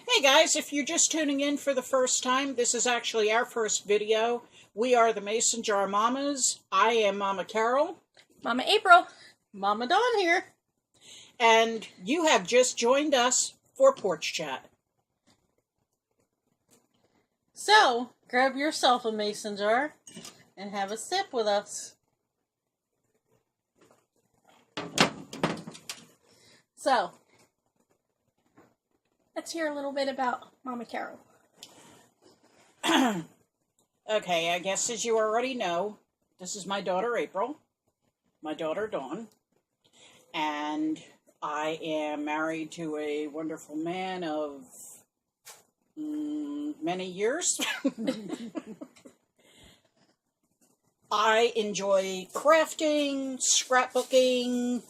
Hey guys, if you're just tuning in for the first time, this is actually our first video. We are the Mason Jar Mamas. I am Mama Carol. Mama April. Mama Dawn here. And you have just joined us for Porch Chat. So, grab yourself a mason jar and have a sip with us. So, Let's hear a little bit about Mama Carol. Okay, I guess as you already know, this is my daughter April, my daughter Dawn, and I am married to a wonderful man of many years. I enjoy crafting, scrapbooking,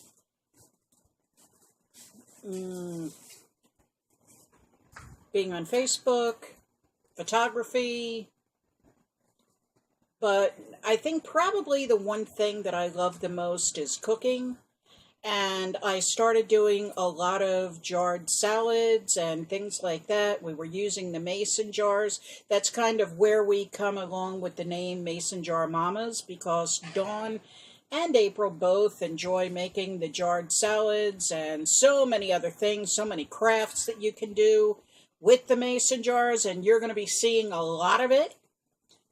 being on Facebook, photography, but I think probably the one thing that I love the most is cooking. And I started doing a lot of jarred salads and things like that. We were using the mason jars. That's kind of where we come along with the name Mason Jar Mamas, because Dawn and April both enjoy making the jarred salads and so many other things, so many crafts that you can do with the mason jars, and you're going to be seeing a lot of it.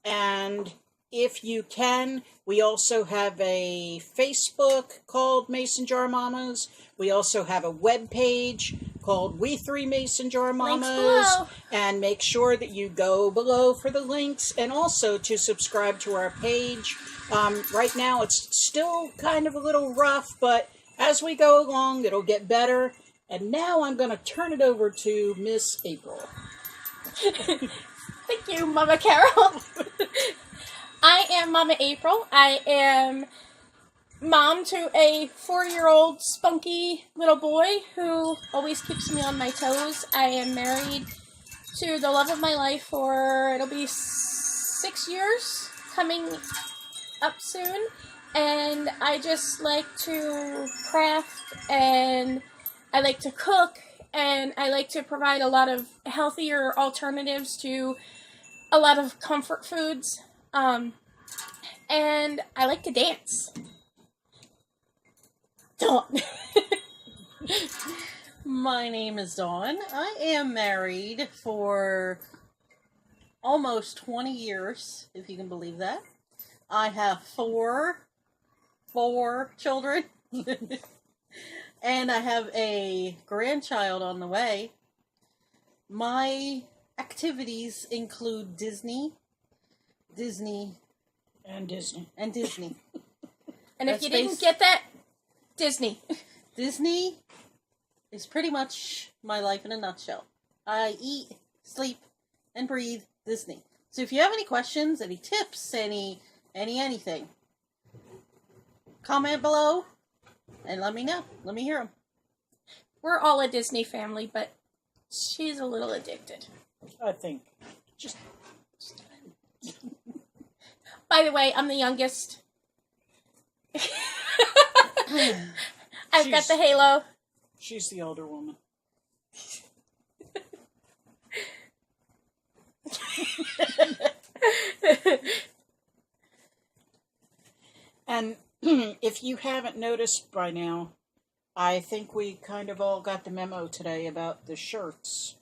And if you can, we also have a Facebook called Mason Jar Mamas. We also have a web page called We Three Mason Jar Mamas. Links below. And make sure that you go below for the links, and also to subscribe to our page. Right now it's still kind of a little rough, but as we go along, it'll get better. And now I'm going to turn it over to Miss April. Thank you, Mama Carol. I am Mama April. I am mom to a 4-year-old spunky little boy who always keeps me on my toes. I am married to the love of my life for, it'll be 6 years coming up soon. And I just like to craft, and I like to cook, and I like to provide a lot of healthier alternatives to a lot of comfort foods. And I like to dance. Dawn. my name is Dawn. I am married for almost 20 years, if you can believe that. I have four children. And I have a grandchild on the way. My activities include Disney. And Disney. And if That's you didn't get that, Disney. Disney is pretty much my life in a nutshell. I eat, sleep, and breathe Disney. So if you have any questions, any tips, anything, comment below and let me know. Let me hear them. We're all a Disney family, but she's a little addicted. I think. Just By the way, I'm the youngest. I've got the halo. she's the older woman. And if you haven't noticed by now, I think we kind of all got the memo today about the shirts.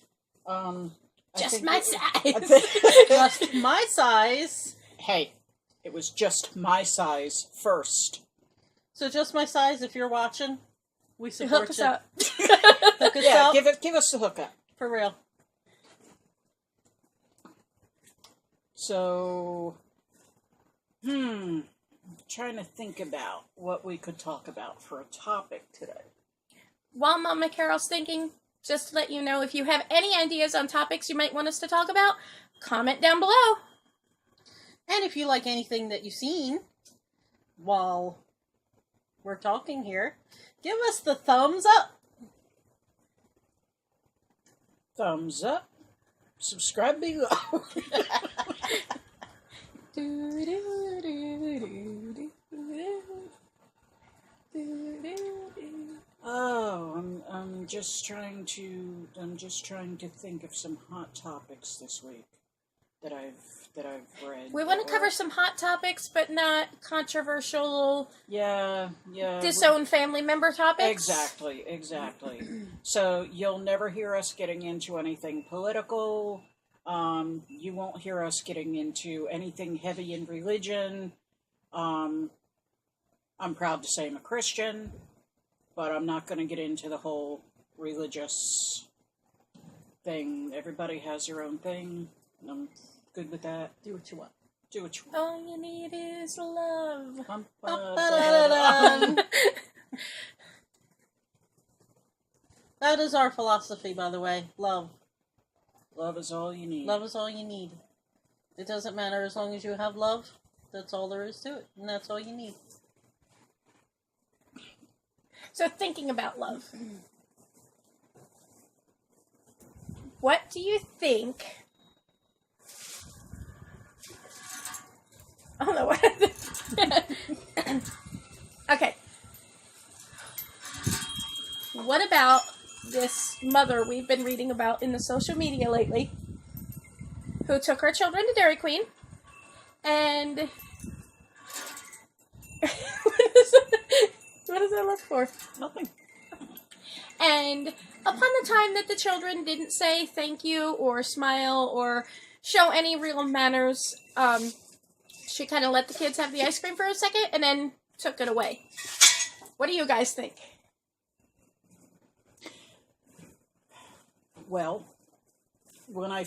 Just my size. Just my size. Hey, it was just my size first. So just my size. If you're watching, we support Hook us you. up. Hook us Yeah, up. give us the hookup. For real. So, trying to think about what we could talk about for a topic today. While Mama Carol's thinking, just to let you know, if you have any ideas on topics you might want us to talk about, comment down below. And if you like anything that you've seen while we're talking here, give us the thumbs up. Thumbs up. Subscribe below. Oh, I'm just trying to think of some hot topics this week that I've read. We want that to cover were- some hot topics, but not controversial, Yeah. disown family member topics. Exactly. So you'll never hear us getting into anything political. You won't hear us getting into anything heavy in religion. Um, I'm proud to say I'm a Christian, but I'm not going to get into the whole religious thing. Everybody has their own thing. I'm good with that. Do what you want. Do what you want. All you need is love. Ba-da-da-da. That is our philosophy, by the way. Love. Love is all you need. Love is all you need. It doesn't matter as long as you have love. That's all there is to it. And that's all you need. So thinking about love. What do you think? I don't know what. Okay. What about this mother we've been reading about in the social media lately, who took her children to Dairy Queen, and what does that look for? Nothing. And upon the time that the children didn't say thank you or smile or show any real manners, she kind of let the kids have the ice cream for a second and then took it away. What do you guys think? Well, when I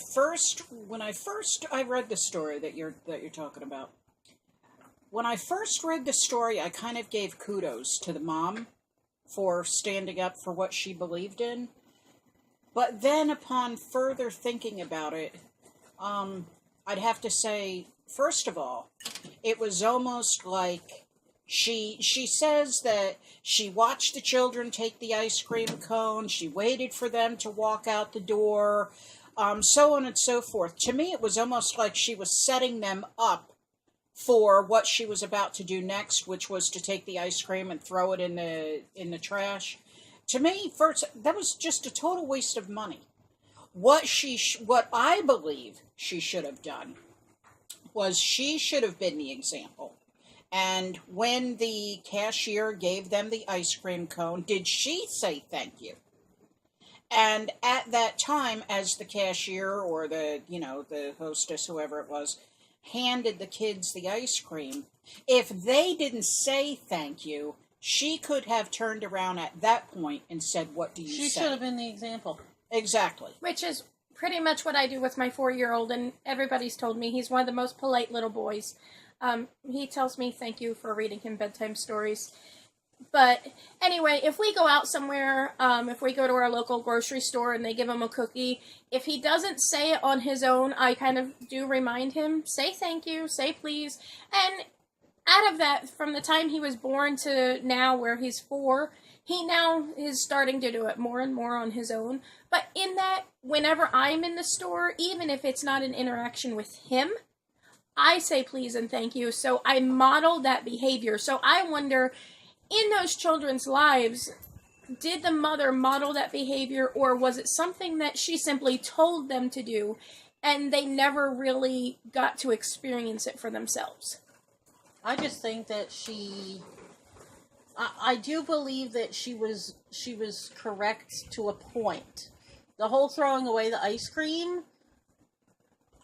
read the story that you're talking about. When I first read the story, I kind of gave kudos to the mom for standing up for what she believed in. But then upon further thinking about it, I'd have to say, first of all, it was almost like she says that she watched the children take the ice cream cone, she waited for them to walk out the door, so on and so forth. To me, it was almost like she was setting them up for what she was about to do next, which was to take the ice cream and throw it in the trash. To me, first, that was just a total waste of money. What I believe she should have done was she should have been the example. And when the cashier gave them the ice cream cone, did she say thank you? And at that time, as the cashier or the hostess, whoever it was, handed the kids the ice cream, if they didn't say thank you, she could have turned around at that point and said, what do you say? She should have been the example. Exactly. Which is pretty much what I do with my 4-year-old, and everybody's told me he's one of the most polite little boys. He tells me thank you for reading him bedtime stories. But anyway, if we go out somewhere, if we go to our local grocery store and they give him a cookie, if he doesn't say it on his own, I kind of do remind him, say thank you, say please. And out of that, from the time he was born to now where he's 4, he now is starting to do it more and more on his own. But in that, whenever I'm in the store, even if it's not an interaction with him, I say please and thank you. So I model that behavior. So I wonder, in those children's lives, did the mother model that behavior, or was it something that she simply told them to do and they never really got to experience it for themselves? I just think that I do believe that she was correct to a point. The whole throwing away the ice cream,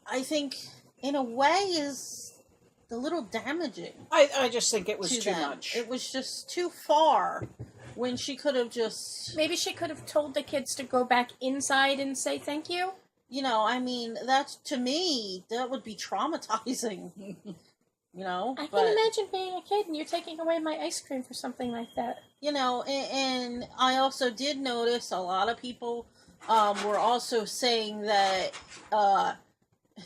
I think, in a way, is a little damaging. I just think it was to too them. much. It was just too far when she could have just... Maybe she could have told the kids to go back inside and say thank you? You know, I mean, that's, to me, that would be traumatizing. You know? I can imagine being a kid and you're taking away my ice cream for something like that. You know, and I also did notice a lot of people were also saying that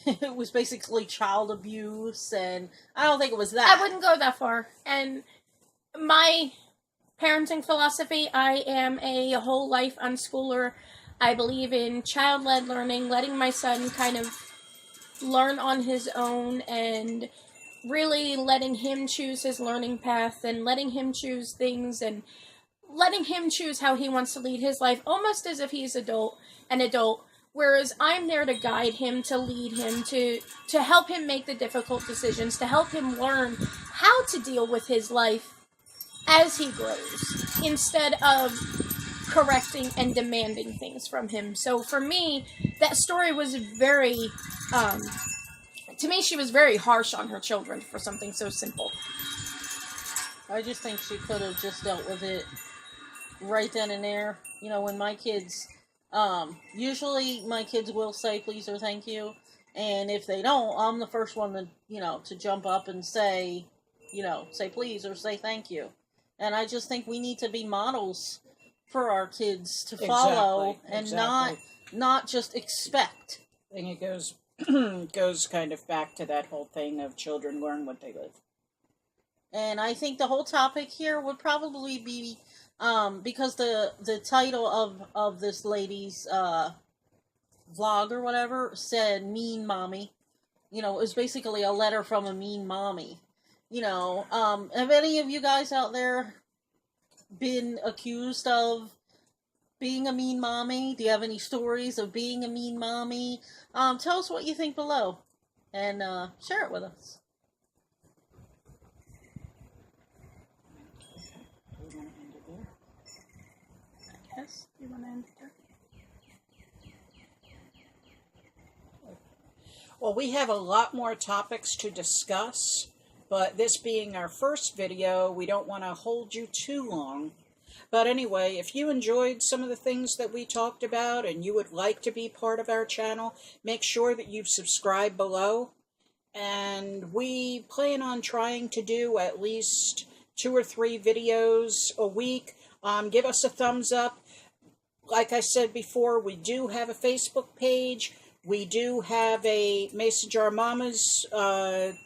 it was basically child abuse, and I don't think it was that. I wouldn't go that far. And my parenting philosophy, I am a whole life unschooler. I believe in child-led learning, letting my son kind of learn on his own and really letting him choose his learning path and letting him choose things and letting him choose how he wants to lead his life, almost as if he's an adult, whereas I'm there to guide him, to lead him, to help him make the difficult decisions, to help him learn how to deal with his life as he grows, instead of correcting and demanding things from him. So for me, that story was very, to me, she was very harsh on her children for something so simple. I just think she could have just dealt with it right then and there. You know, when my kids, usually my kids will say please or thank you, and if they don't, I'm the first one to, to jump up and say please or say thank you. And I just think we need to be models for our kids to follow, and not just expect. I think it goes kind of back to that whole thing of children learn what they live. And I think the whole topic here would probably be, because the title of this lady's vlog or whatever said "mean mommy," it was basically a letter from a mean mommy. Have any of you guys out there been accused of being a mean mommy? Do you have any stories of being a mean mommy? Tell us what you think below, and share it with us. Yes, you want to end it there? Well, we have a lot more topics to discuss, but this being our first video, we don't want to hold you too long. But anyway, if you enjoyed some of the things that we talked about and you would like to be part of our channel, make sure that you've subscribed below. And we plan on trying to do at least 2 or 3 videos a week. Give us a thumbs up. Like I said before, we do have a Facebook page. We do have a Mason Jar Mamas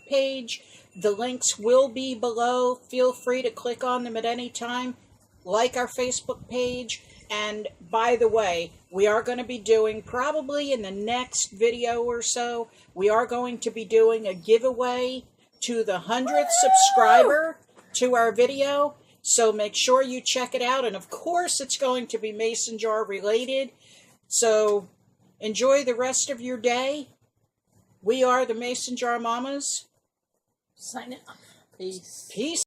page. The links will be below. Feel free to click on them at any time. Like our Facebook page. And by the way, we are going to be doing, probably in the next video or so, we are going to be doing a giveaway to the 100th subscriber to our video. So make sure you check it out. And of course, it's going to be Mason Jar related. So enjoy the rest of your day. We are the Mason Jar Mamas. Sign it off. Peace. Peace.